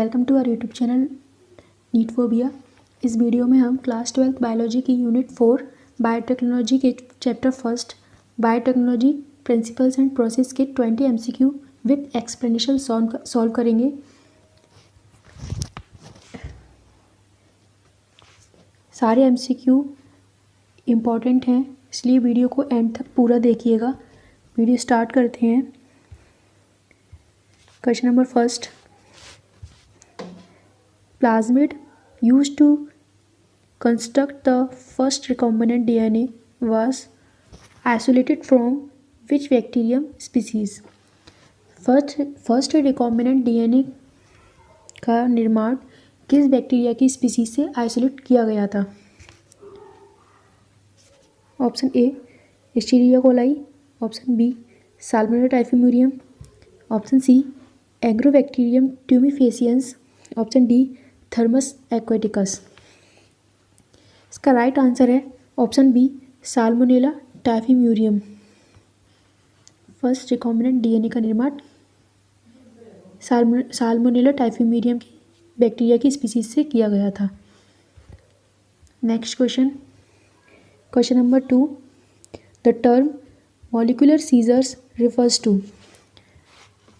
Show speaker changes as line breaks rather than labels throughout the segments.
Welcome to our YouTube channel NEET phobia. इस video में हम क्लास 12 बायोलॉजी की यूनिट 4 बायोटेक्नोलॉजी के chapter first biotechnology principles and process के 20 MCQ विद एक्सप्लेनेशन सॉल्व करेंगे। सारे MCQ इम्पॉर्टेंट हैं, इसलिए वीडियो को एंड तक पूरा देखिएगा। वीडियो स्टार्ट करते हैं। Question number first, plasmid used to construct the first recombinant DNA was isolated from which bacterium species? First recombinant DNA का निर्माण किस बैक्टीरिया की स्पीसीज से आइसोलेट किया गया था? Option A Escherichia coli, option B Salmonella typhimurium, option C Agrobacterium tumefaciens, option D Thermus aquaticus. इसका right answer है option B Salmonella typhimurium. First recombinant DNA का निर्माण साल्मोनेला टाइफिम्यूरियम की बैक्टीरिया की स्पीसीज से किया गया था। Next question, question number 2, the term molecular scissors refers to.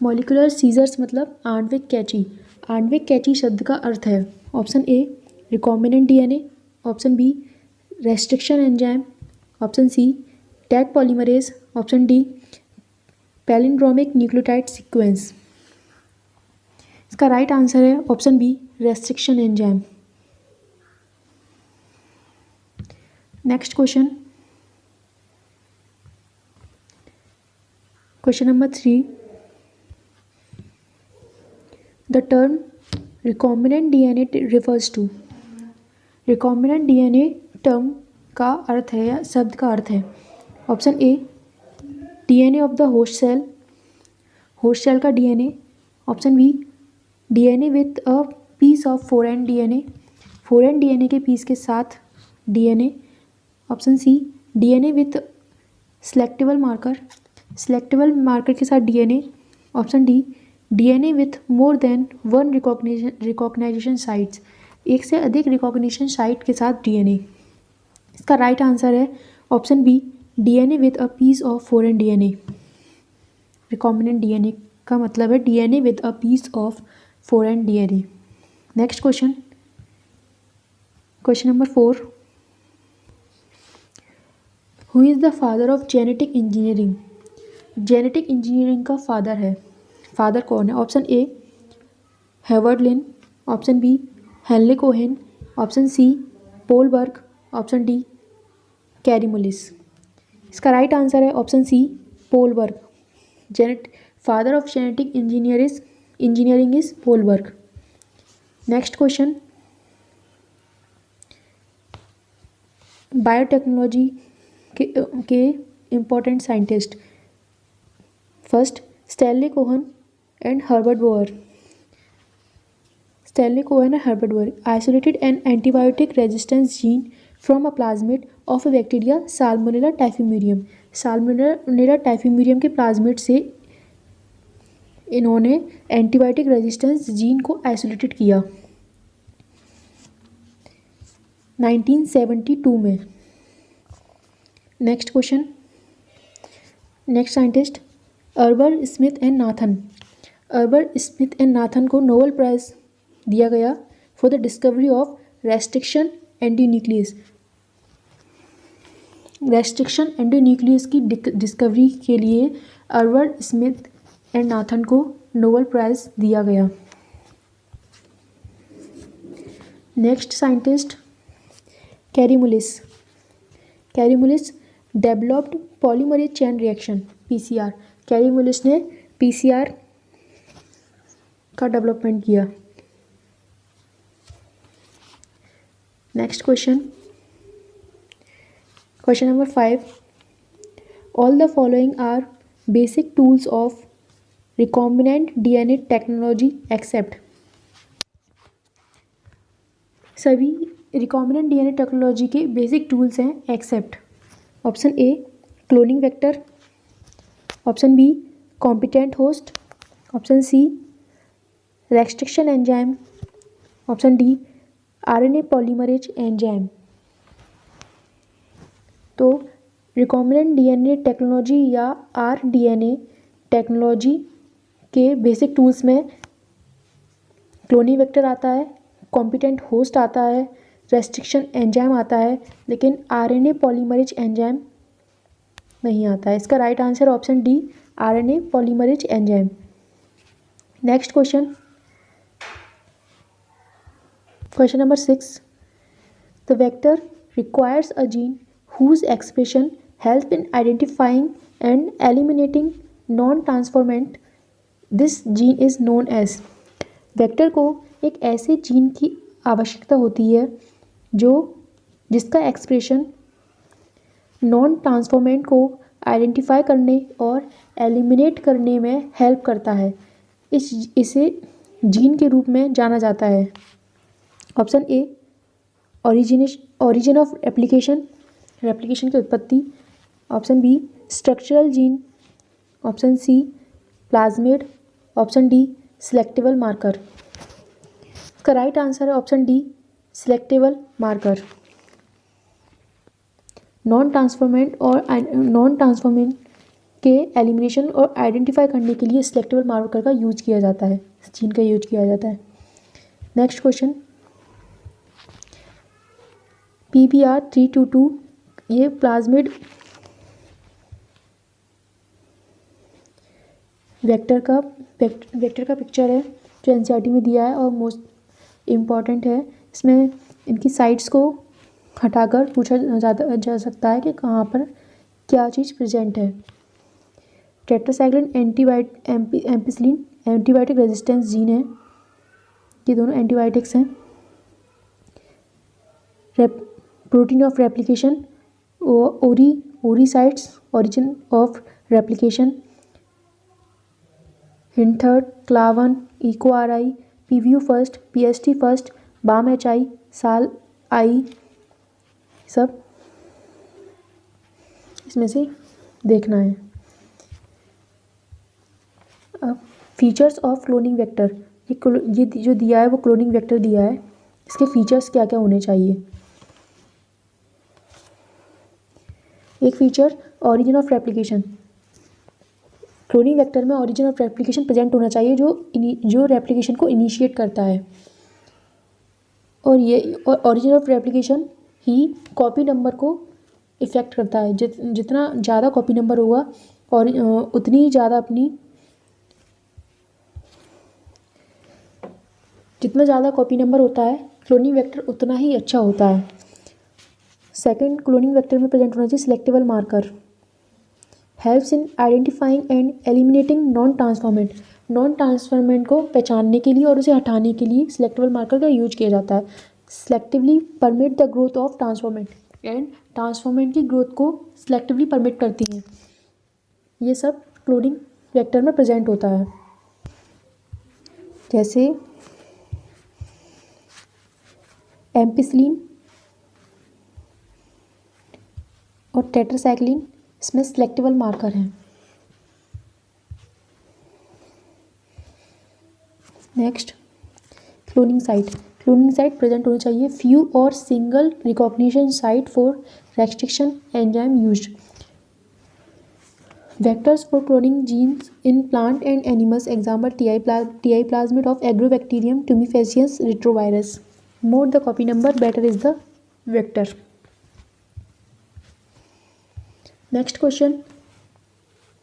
Molecular scissors मतलब आणविक कैंची। आणविक कैंची शब्द का अर्थ है option A recombinant DNA, option B restriction enzyme, option C Taq polymerase, option D palindromic nucleotide sequence. इसका राइट आंसर है option B restriction enzyme. Next question, question number 3, the term recombinant DNA refers to. Recombinant DNA term का अर्थ है या शब्द का अर्थ है option A DNA of the host cell, host cell का DNA, option B DNA with a piece of foreign DNA, foreign DNA के पीस के साथ DNA, option C DNA with selectable marker, selectable marker के साथ DNA, option D DNA with more than one recognization sites, एक से अधिक recognition site के साथ डीएनए। इसका राइट आंसर है option B DNA with a piece of foreign DNA. Recombinant DNA का मतलब है DNA with a piece of foreign DNA. Next question, question number 4, who is the father of genetic engineering. Genetic engineering का father कौन है? Option A Hayward Lin, option B Henry Cohen, option C Paul Berg, option D Kary Mullis. इसका right answer है option C Paul Berg. Father of genetic engineering is Paul Berg. Next question, biotechnology के important scientist, first Stanley Cohen and Herbert Boyer. Stanley Cohen and Herbert Boer isolated an antibiotic resistance gene from a plasmid of a bacteria Salmonella typhimurium. Salmonella typhimurium के plasmid से इन्होंने antibiotic resistance gene को isolated किया 1972 में। Next question, next scientist Herbert Smith and Nathan. Herbert Smith and Nathan को Nobel prize दिया गया for the discovery of restriction endonuclease. Restriction endonuclease की डिस्कवरी के लिए अर्बर्ट स्मिथ एंड नाथन को नोबेल प्राइज दिया गया। Next scientist Kary Mullis. Kary Mullis developed polymerase chain reaction PCR. Kary Mullis ने पीसीआर का डेवलपमेंट किया। Next question, question number 5, all the following are basic tools of recombinant DNA technology except. सभी recombinant DNA technology के basic tools हैं except option A cloning vector, option B competent host, option C restriction enzyme, option D RNA polymerase enzyme. तो recombinant DNA technology या rDNA technology के basic tools में cloning vector आता है, competent host आता है, restriction enzyme आता है, लेकिन आरएनए पॉलीमरेज एंजाइम नहीं आता है। इसका right answer option D RNA polymerase enzyme. Next question, question number 6, the vector requires a gene whose expression helps in identifying and eliminating non-transformant. This gene is known as। Vector को एक ऐसे gene की आवश्यकता होती है जिसका expression non transformant को identify करने और एलिमिनेट करने में हेल्प करता है। इसे जीन के रूप में जाना जाता है। Option A origin of replication की उत्पत्ति, option B structural gene, option C plasmid, option D selectable marker. इसका राइट आंसर है option D selectable marker. Non transformant के एलिमिनेशन और आइडेंटिफाई करने के लिए सिलेक्टिवल मार्कर का यूज किया जाता है, जीन का यूज किया जाता है। नेक्स्ट क्वेश्चन, PBR322 ये प्लाज्मिड वेक्टर का पिक्चर है जो एनसीईआरटी में दिया है और मोस्ट इम्पॉर्टेंट है। इसमें इनकी साइड्स को हटाकर पूछा जा सकता है कि कहाँ पर क्या चीज़ प्रेजेंट है। Tetracycline ampicillin antibiotic resistance gene है, ये दोनों एंटीबायोटिक्स हैं। Protein of replication ori sites origin of replication, Hind third, Cla one, Eco R I, PVU first, PST first, Bam H I, Sal I, सब इसमें से देखना है। अब फीचर्स ऑफ क्लोनिंग वेक्टर, ये जो दिया है वो क्लोनिंग वेक्टर दिया है, इसके फीचर्स क्या क्या होने चाहिए। एक feature origin of replication, cloning vector में ओरिजिन ऑफ रेप्लिकेशन प्रेजेंट होना चाहिए जो रेप्लिकेशन को इनिशिएट करता है। और origin of replication he copy number को इफेक्ट करता है। जितना ज़्यादा कॉपी नंबर होगा और उतनी ज़्यादा जितना ज़्यादा कॉपी नंबर होता है क्लोनिंग वेक्टर उतना ही अच्छा होता है। सेकंड, क्लोनिंग वेक्टर में प्रेजेंट होना चाहिए selectable marker, helps in identifying and eliminating non transformant को पहचानने के लिए और उसे हटाने के लिए सिलेक्टिवल मार्कर का यूज किया जाता है। Selectively permit the growth of transformant and transformant की ग्रोथ को सिलेक्टिवली परमिट करती हैं। ये सब क्लोनिंग वेक्टर में प्रेजेंट होता है। जैसे एम्पिसिलिन और टेट्रासाइक्लिन, इसमें सिलेक्टिवल मार्कर हैं। नेक्स्ट, क्लोनिंग साइट प्रेजेंट होनी चाहिए। फ्यू और single recognition site for restriction enzyme used. Vectors for cloning genes in plant and animals, example TI plasmid of Agrobacterium tumefaciens retrovirus. More the copy number better is the vector. Next question,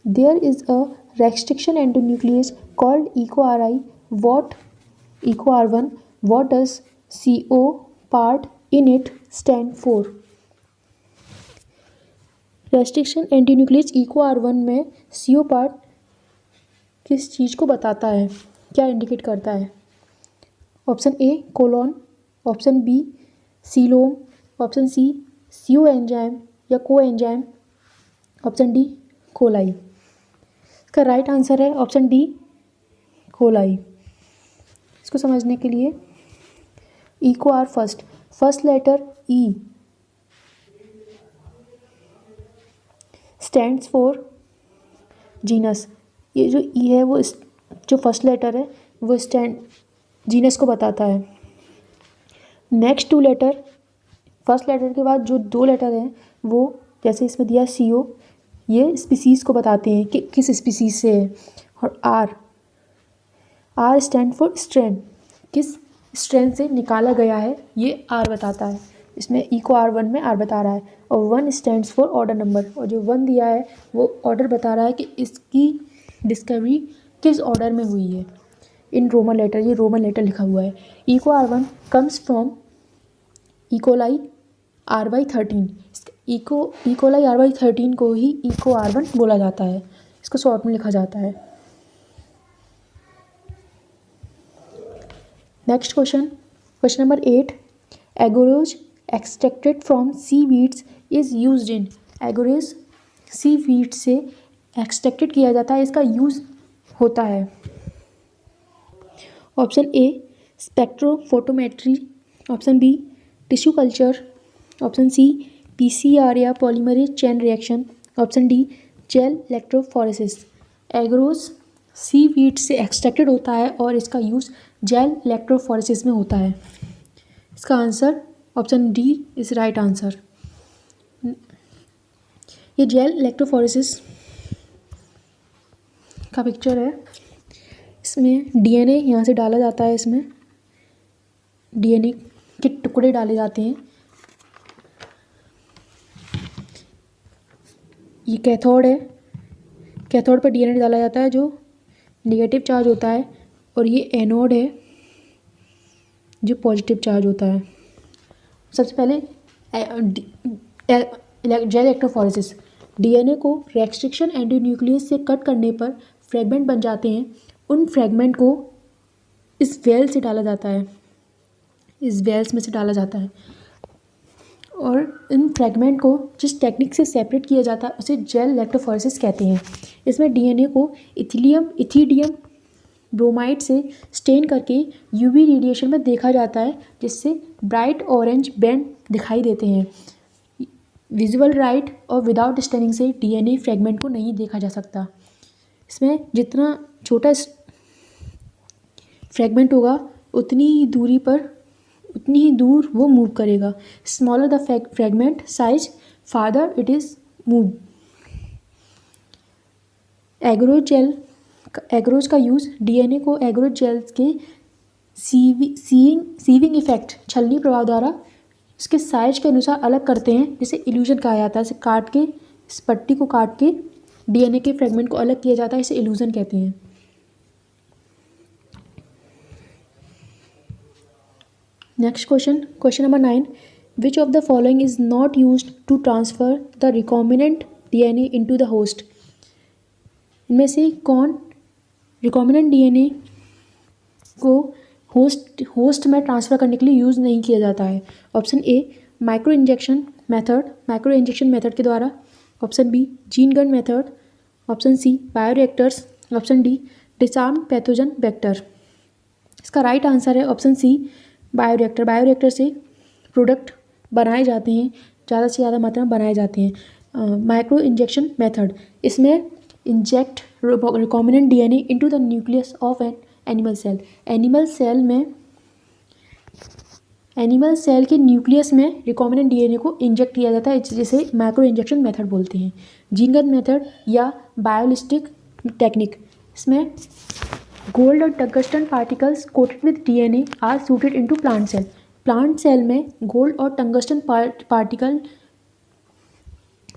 there is a restriction endonuclease called EcoRI. EcoR1. What does CO part in it stand for? Restriction endonuclease EcoR1 में CO part किस चीज़ को बताता है, क्या indicate करता है? Option A colon, option B coelom, option C CO enzyme या co enzyme, option D coli. इसका राइट आंसर है ऑप्शन डी कोलाई। इसको समझने के लिए EcoR first letter E stands for genus. ये जो E है वो जो फर्स्ट लेटर है वो जीनस को बताता है। नेक्स्ट 2 लेटर, फर्स्ट लेटर के बाद जो 2 लेटर हैं वो जैसे इसमें दिया CO, ये स्पीसीज़ को बताते हैं कि किस स्पीसीज़ से है। और आर स्टैंड फॉर स्ट्रेन, किस स्ट्रेन से निकाला गया है ये आर बताता है। इसमें ई को R1 में आर बता रहा है। और 1 स्टैंड्स फॉर ऑर्डर नंबर, और जो 1 दिया है वो ऑर्डर बता रहा है कि इसकी डिस्कवरी किस ऑर्डर में हुई है। इन रोमन लेटर, ये रोमन लेटर लिखा हुआ है। ई को R1 comes from E coli R/13। E coli R/13 को ही ई को R1 बोला जाता है, इसको शॉर्ट में लिखा जाता है। Next question number 8, agarose extracted from seaweeds is used in. Agarose seaweed से एक्सट्रैक्टेड किया जाता है, इसका यूज़ होता है। Option A spectrophotometry, option B tissue culture, option C PCR या polymerase chain reaction, option D gel electrophoresis. Agarose seaweed से extracted होता है और इसका यूज़ जेल इलेक्ट्रोफोरेसिस में होता है। इसका answer option D is right answer. ये जेल इलेक्ट्रोफोरेसिस का पिक्चर है। इसमें DNA यहाँ से डाला जाता है, इसमें DNA के टुकड़े डाले जाते हैं। ये कैथोड है, कैथोड पर DNA डाला जाता है जो नेगेटिव चार्ज होता है, और ये एनोड है जो पॉजिटिव चार्ज होता है। सबसे पहले जेल इलेक्ट्रोफोरेसिस, DNA को रेस्ट्रिक्शन एंडोन्यूक्लियस से कट करने पर फ्रेगमेंट बन जाते हैं। उन फ्रेगमेंट को इस वेल से डाला जाता है, इस वेल्स में से डाला जाता है, और इन फ्रेगमेंट को जिस टेक्निक से सेपरेट किया जाता है उसे जेल इलेक्ट्रोफोरेसिस कहते हैं। इसमें DNA को इथिडियम ब्रोमाइड से स्टेन करके UV रेडिएशन में देखा जाता है, जिससे ब्राइट ऑरेंज बैंड दिखाई देते हैं। विजुअल लाइट और विदाउट स्टेनिंग से DNA फ्रेगमेंट को नहीं देखा जा सकता। इसमें जितना छोटा फ्रेगमेंट होगा उतनी ही दूर वो मूव करेगा। Smaller the fragment size farther it is move. एग्रोज का यूज़ DNA को एग्रोज जेल्स के सीविंग इफेक्ट, छलनी प्रभाव द्वारा उसके साइज के अनुसार अलग करते हैं, जिसे इल्यूजन कहा जाता है। इसे काट के, इस पट्टी को काट के DNA के फ्रेगमेंट को अलग किया जाता है, इसे इल्यूजन कहते हैं। Next question number 9, which of the following is not used to transfer the recombinant DNA into the host. इनमें से कौन रिकॉम्बिनेंट DNA को होस्ट में ट्रांसफ़र करने के लिए यूज़ नहीं किया जाता है। Option A micro injection method के द्वारा, option B gene gun method, option C bioreactors, option D disarmed pathogen vector. इसका राइट आंसर है ऑप्शन सी बायोरिएक्टर से प्रोडक्ट बनाए जाते हैं, ज़्यादा से ज़्यादा मात्रा में बनाए जाते हैं। माइक्रो इंजेक्शन मेथड, इसमें inject recombinant DNA into the nucleus of an animal cell. Animal cell के न्यूक्लियस में रिकॉम्बिनेंट DNA को इंजेक्ट किया जाता है, जिसे माइक्रो इंजेक्शन मेथड बोलते हैं। जीन गन मेथड या बायोलिस्टिक टेक्निक, इसमें गोल्ड और tungsten particles coated with DNA are shooted into plant cell. Plant cell में गोल्ड और टंगस्टन पार्टिकल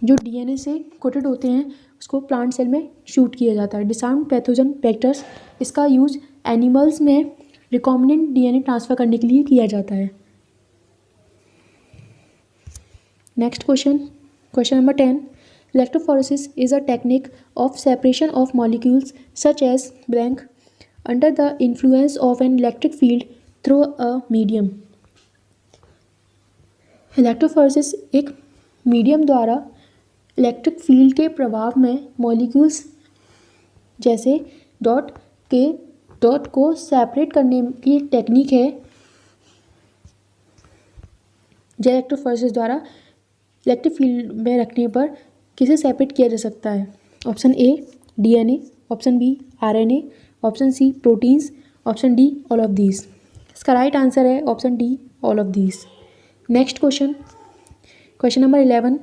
जो DNA से कोटेड होते हैं उसको प्लांट सेल में शूट किया जाता है। डिसआर्म्ड पैथोजन वेक्टर्स, इसका यूज़ एनिमल्स में रिकॉम्बिनेंट DNA ट्रांसफ़र करने के लिए किया जाता है। Next question number 10, electrophoresis is a technique of separation of molecules such as blank under the influence of an electric field through a medium. Electrophoresis एक medium द्वारा electric field के प्रभाव में मॉलिक्यूल्स जैसे डॉट को सेपरेट करने की technique है। जो इलेक्ट्रोफोरेसिस द्वारा इलेक्ट्रिक फील्ड में रखने पर किसे सेपरेट किया जा सकता है। Option A DNA, option B RNA, option C proteins, option D all of these. इसका राइट आंसर है option D, all of these. Next question, question number 11,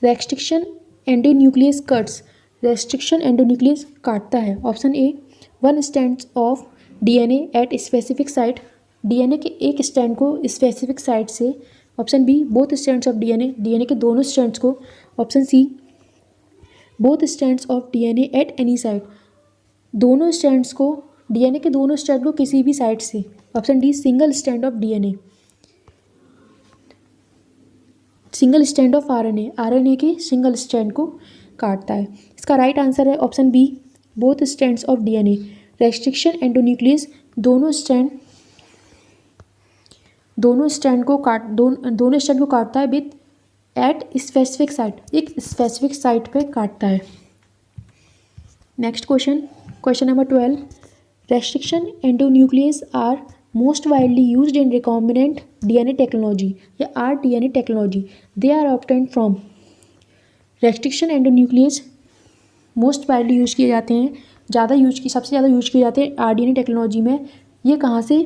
restriction endonuclease cuts. Restriction endonuclease काटता है। Option A, one strand of DNA at specific site. DNA के एक strand को specific site से। Option B, both strands of DNA, DNA के दोनों strands को। Option C, both strands of DNA at any site, दोनों स्ट्रैंड्स को, DNA के दोनों स्ट्रैंड को किसी भी साइट से। Option D, single strand of DNA, single strand of RNA, RNA के सिंगल स्ट्रैंड को काटता है। इसका राइट आंसर है option B, both strands of DNA. Restriction endonuclease दोनों स्ट्रैंड को काटता है विद एट स्पेसिफिक साइट, एक स्पेसिफिक साइट पे काटता है। Next question, question number 12, restriction endonuclease are most widely used in recombinant DNA technology या rDNA technology. They are obtained from. Restriction endonuclease most widely use किए जाते हैं, सबसे ज़्यादा यूज किए जाते हैं आरडीएनए टेक्नोलॉजी में। ये कहाँ से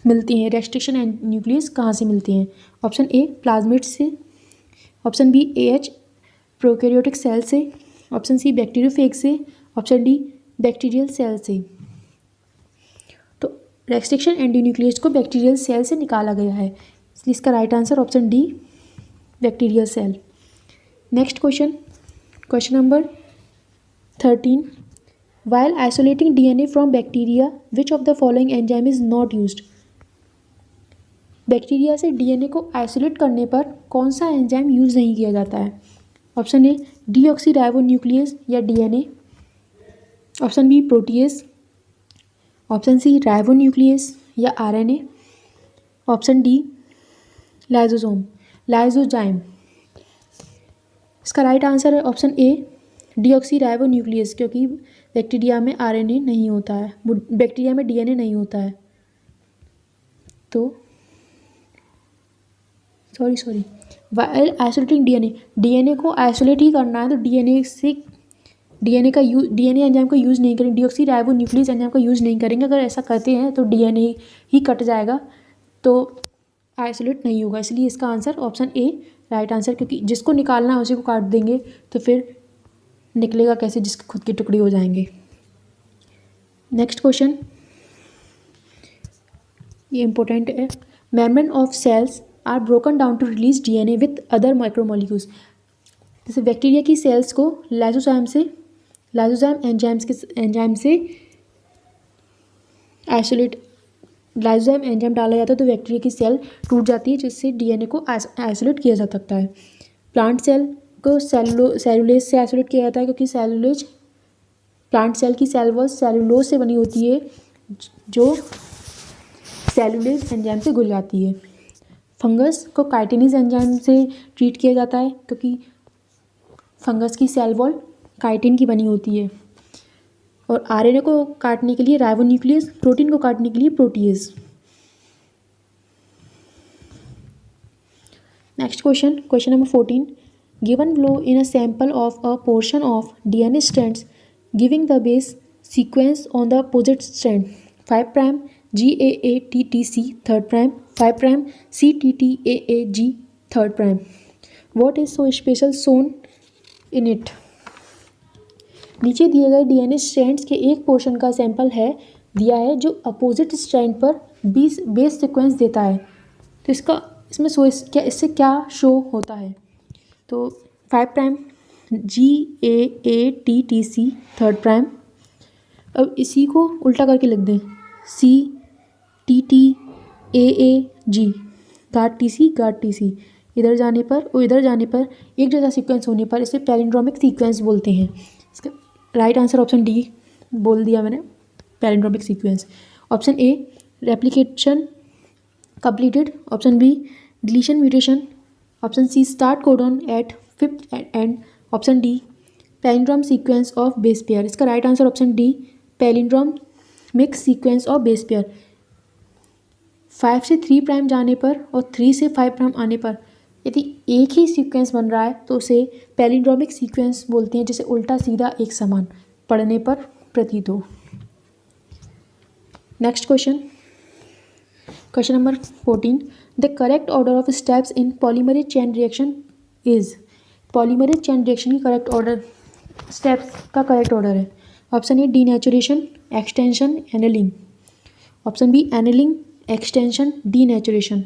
मिलती हैं, रेस्ट्रिक्शन एंडोन्यूक्लियस कहाँ से मिलती हैं? ऑप्शन ए, प्लाज्मिड्स से। Option B, ah prokaryotic cell से। ऑप्शन सी, बैक्टीरियोफेज से। ऑप्शन डी, बैक्टीरियल सेल से। तो रेस्ट्रिक्शन एंडोन्यूक्लियस को बैक्टीरियल सेल से निकाला गया है, इसलिए इसका right answer option D, bacterial cell. Next question, question number 13, while isolating DNA from bacteria which of the following enzyme is not used। Bacteria से डीएनए को आइसोलेट करने पर कौन सा एंजाइम यूज़ नहीं किया जाता है? ऑप्शन ए, डीऑक्सीराइबोन्यूक्लियस या DNA. Option B, protease. Option C, ribonuclease या आरएनए। Option D, lysozyme. इसका राइट आंसर है ऑप्शन ए, डीऑक्सीराइबोन्यूक्लियस, क्योंकि बैक्टीरिया में आरएनए नहीं होता है, बैक्टीरिया में डीएनए नहीं होता है। तो सॉरी वाइल आइसोलेटिंग डीएनए को आइसोलेट ही करना है, तो डीएनए एंजाइम का यूज़ नहीं करेंगे, डीऑक्सीराइबोन्यूक्लियस एंजाइम का यूज़ नहीं करेंगे। अगर ऐसा करते हैं तो डीएनए ही कट जाएगा, तो आइसोलेट नहीं होगा। इसलिए इसका answer option A right answer, क्योंकि जिसको निकालना है उसी को काट देंगे तो फिर निकलेगा कैसे, जिसके खुद के टुकड़े हो जाएंगे। नेक्स्ट क्वेश्चन, ये इंपॉर्टेंट है। Membrane of cells are broken down to release DNA with other micromolecules. जैसे बैक्टीरिया की सेल्स को लाइसोजाइम एंजाइम से आइसोलेट, लाइसोजाइम एंजाइम डाला जाता है तो बैक्टीरिया की सेल टूट जाती है, जिससे डीएनए को आइसोलेट किया जा सकता है। प्लांट सेल को सेलुलोज से आइसोलेट किया जाता है, क्योंकि प्लांट सेल की सेल वॉल सेलुलोज से बनी होती है, जो सेलुलोज एंजाइम से घुल जाती है। फंगस को काइटिनेज एंजाइम से ट्रीट किया जाता है, क्योंकि फंगस की सेल वॉल काइटिन की बनी होती है। और आरएनए को काटने के लिए राइबोन्यूक्लियस, प्रोटीन को काटने के लिए protease. Next question, question number 14, given below in a sample of a portion of DNA strands giving the base sequence on the opposite strand 5' GAATTC 3' 5' CTTAAG 3'. What is so special shown in it? नीचे दिए गए DNA strands के एक portion का sample है दिया है जो अपोजिट स्ट्रैंड पर बेस सीक्वेंस देता है। तो इससे क्या शो होता है? तो 5' GAATTC 3'। अब इसी को उल्टा करके लिख दें, CTTAAG गार्ड TC। इधर जाने पर और इधर जाने पर एक जैसा सीक्वेंस होने पर इसे पैलिंड्रोमिक सीक्वेंस बोलते हैं। इसका राइट आंसर ऑप्शन डी बोल दिया मैंने, palindromic sequence. Option A, replication completed. Option B, deletion mutation. Option C, start codon at 5th end. Option D, palindrome sequence of base pair. इसका right answer option D, palindromic sequence of base pair. 5 से 3' जाने पर और 3 से 5' आने पर यदि एक ही सीक्वेंस बन रहा है तो उसे पैलिंड्रोमिक सीक्वेंस बोलते हैं, जिसे उल्टा सीधा एक समान पढ़ने पर प्रतीत हो। Next question, Question number 14. The correct order of steps in polymerase chain reaction is. Polymerase chain reaction की correct order, steps का correct order है. Option A denaturation, extension, annealing. Option B annealing, extension, denaturation.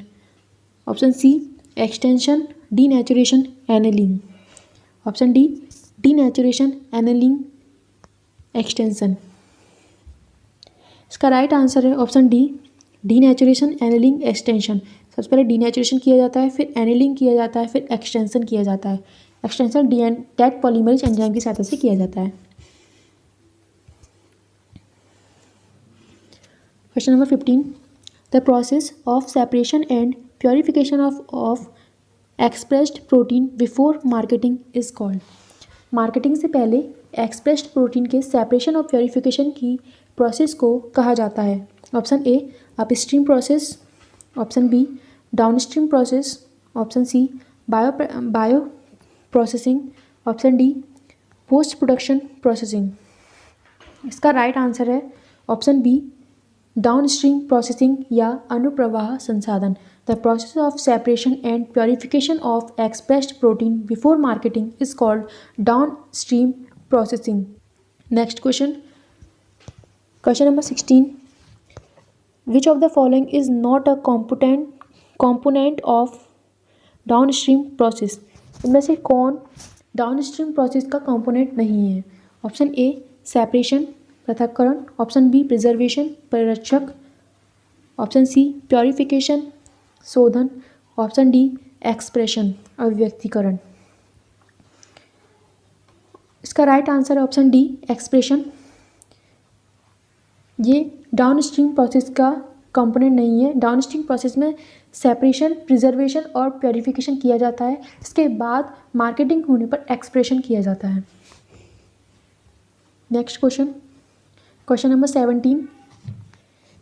Option C extension, denaturation, annealing. Option D denaturation, annealing, extension. इसका right answer है option D denaturation, annealing, extension. सबसे पहले denaturation किया जाता है, फिर एनेलिंग किया जाता है, फिर एक्सटेंशन किया जाता है. एक्सटेंशन डेट पॉलीमरेज एंजाइम की सहायता से किया जाता है. Question number 15. The process of separation and purification of expressed protein before marketing is called. Marketing से पहले एक्सप्रेस्ड प्रोटीन के सेपरेशन और प्योरिफिकेशन की प्रोसेस को कहा जाता है. Option A upstream process. Option B downstream process. Option C bioprocessing. Option D post production processing. इसका राइट आंसर है ऑप्शन बी डाउनस्ट्रीम प्रोसेसिंग या अनुप्रवाह संसाधन. The process of separation and purification of expressed protein before marketing is called downstream processing. Next question. Question number 16. Which of the following is not a component of downstream process. इनमें से कौन downstream process का component नहीं है. Option A separation पृथक्करण. Option B preservation परिरक्षक. Option C purification शोधन. Option D expression अभिव्यक्तिकरण. इसका राइट आंसर है ऑप्शन डी एक्सप्रेशन. ये डाउनस्ट्रीम प्रोसेस का कंपोनेंट नहीं है. डाउनस्ट्रीम प्रोसेस में सेपरेशन, प्रिजर्वेशन और प्योरिफिकेशन किया जाता है. इसके बाद मार्केटिंग होने पर एक्सप्रेशन किया जाता है. Next question. Question number 17.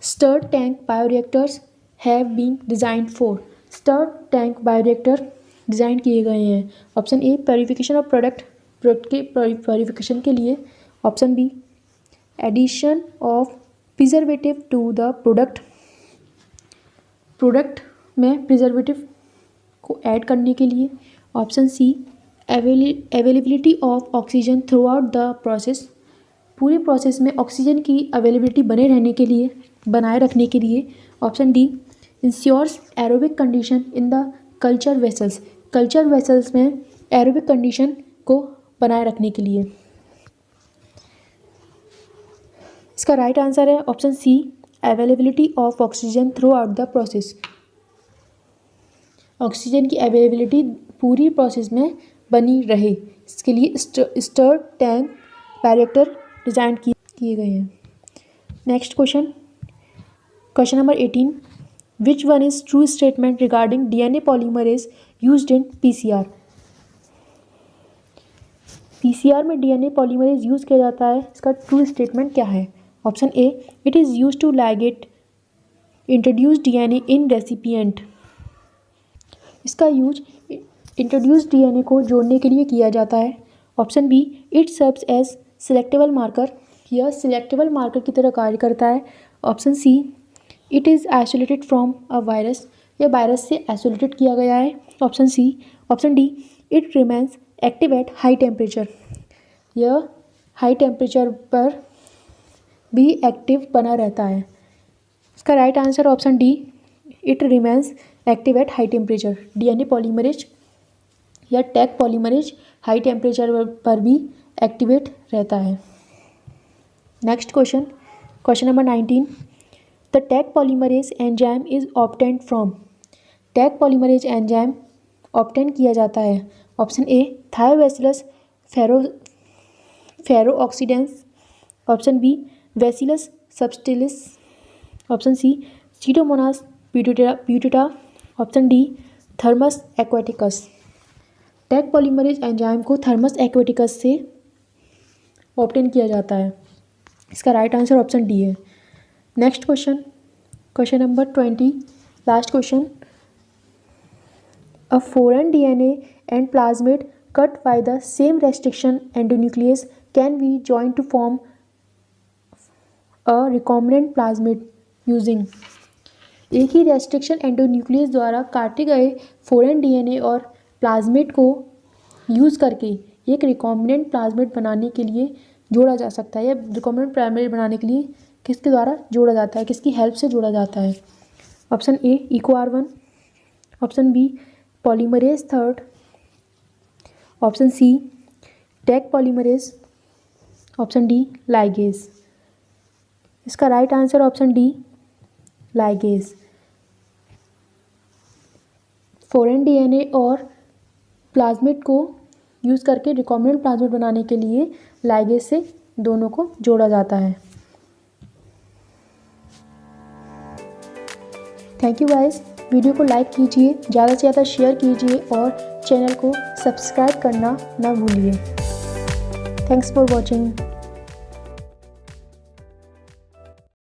Stirred tank bioreactors have been designed for. Stirred tank bioreactor design किए गए हैं. Option A purification of product के प्योरिफिकेशन के लिए. Option B addition of preservative to the product में प्रिजर्वेटिव को ऐड करने के लिए. Option C availability of oxygen throughout the process. पूरे प्रोसेस में ऑक्सीजन की अवेलेबिलिटी बनाए रखने के लिए. Option D ensures aerobic condition in the culture vessels. Culture vessels में एरोबिक कंडीशन को बनाए रखने के लिए. इसका राइट आंसर है option C availability of oxygen throughout the process. Oxygen की अवेलेबिलिटी पूरी प्रोसेस में बनी रहे, इसके लिए स्टर्ड टैंक बायोरिएक्टर डिज़ाइन किए गए हैं. Next question. Question number 18. Which one is true statement regarding DNA polymerase used in PCR. PCR में डीएनए पॉलीमरेज यूज़ किया जाता है. इसका ट्रू स्टेटमेंट क्या है. Option A it is use to ligate introduce DNA in recipient. इसका use introduce DNA को जोड़ने के लिए किया जाता है. Option B it serves as selectable marker. यह सिलेक्टेबल मार्कर की तरह कार्य करता है. Option see it is isolated from a virus. यह वायरस से आइसोलेटेड किया गया है. Option D it remains active at high temperature. यह हाई टेम्परेचर पर भी एक्टिव बना रहता है. इसका right answer option D it remains active at high temperature. DNA polymerase या टैग पॉलीमरेज हाई टेम्परेचर पर भी एक्टिवेट रहता है. Next question. Question number 19. The tag polymerase enzyme is obtained from. Tag polymerase enzyme obtain किया जाता है. Option A Thiobacillus ferrooxidans. Option B Bacillus subtilis. Option C Pseudomonas putida. Option D Thermus aquaticus. Taq polymerase enzyme को Thermus aquaticus से obtain किया जाता है. इसका right answer option D है. Next question. Question number 20. Last question. A foreign DNA and plasmid cut by the same restriction endonuclease can be joined to form a recombinant plasmid using. एक ही restriction endonuclease द्वारा काटे गए foreign DNA और plasmid को use करके एक recombinant plasmid बनाने के लिए जोड़ा जा सकता है। या रिकॉम्बिनेंट प्लाज्मिड बनाने के लिए किसके द्वारा जोड़ा जाता है, किसकी हेल्प से जोड़ा जाता है? Option A EcoR1, option B polymerase third, option C Taq polymerase, option D ligase. इसका right answer option D ligase. Foreign DNA और प्लाज्मिड को यूज़ करके रिकॉम्बिनेंट प्लाज्मिड बनाने के लिए लाइगेज से दोनों को जोड़ा जाता है। Thank you guys. वीडियो को लाइक कीजिए, ज़्यादा से ज़्यादा शेयर कीजिए और चैनल को सब्सक्राइब करना ना भूलिए। Thanks for watching.